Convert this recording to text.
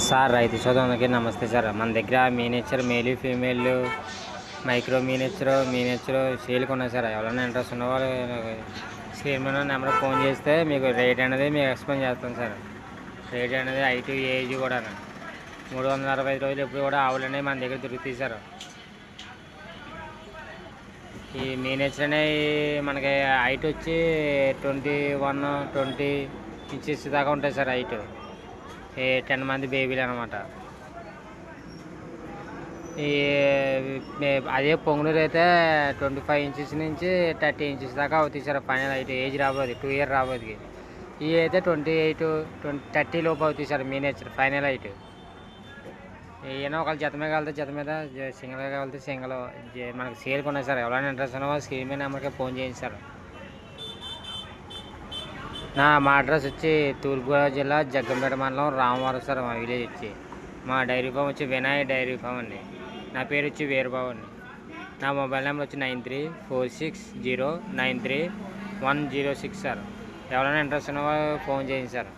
Sir రైతు సోదరులకి నమస్తే సార్. మన దగ్గర మినియేచర్ మేలు ఫీమేల్ మైక్రో మినియేచర్ సేల్కి ఉన్నాయి సార్. ఎవరైనా ఇంట్రెస్ట్ ఉన్న వాళ్ళు స్క్రీన్ మీద నెంబర్ ఫోన్ చేస్తే మీకు రేట్ అనేది మీకు ఎక్స్ప్లెయిన్ చేస్తాం సార్. రేట్ అనేది హైట్ ఏజ్ కూడా 365 రోజులు ఎప్పుడు కూడా ఆవులు అనేవి మన దగ్గర దొరుకుతాయి సార్. ఈ మినియేచర్ అనేవి మనకి హైట్ వచ్చి 20 ఇంచెస్ దాకా ఉంటాయి సార్. హైట్ 10 మంది బేబీలు అనమాట. ఈ అదే పొంగునూరు అయితే 25 ఇంచెస్ నుంచి 30 ఇంచెస్ దాకా అవుతాయి సార్. ఫైనల్ హైట్ ఏజ్ రాబోదు, 2 ఇయర్ రాబోదు. ఇవి అయితే 30 లోపు అవుతాయి సార్. మినియేచర్ ఫైనల్ హైట్ ఏమైనా ఒకళ్ళు జత మీద వెళ్తే జత మీద, సింగిల్గా వెళ్తే సింగిల్. మనకి సేల్కి ఉన్నాయి సార్. ఎవరైనా ఇంట్రెస్ట్ ఉన్న వాళ్ళు స్క్రీన్ మీద నెంబర్కి ఫోన్ చేయండి సార్. మా అడ్రస్ వచ్చి తూర్పుగోదావరి జిల్లా జగ్గంపేట మండలం రామవరం సార్. మా విలేజ్ వచ్చి మా డైరీ ఫామ్ వచ్చి వినాయక డైరీ ఫామ్ అండి. నా పేరు వచ్చి వీరబాబు అండి. నా మొబైల్ నెంబర్ వచ్చి 9346093106 సార్. ఎవరైనా ఇంట్రెస్ట్ ఉన్న వాళ్ళు ఫోన్ చేయండి సార్.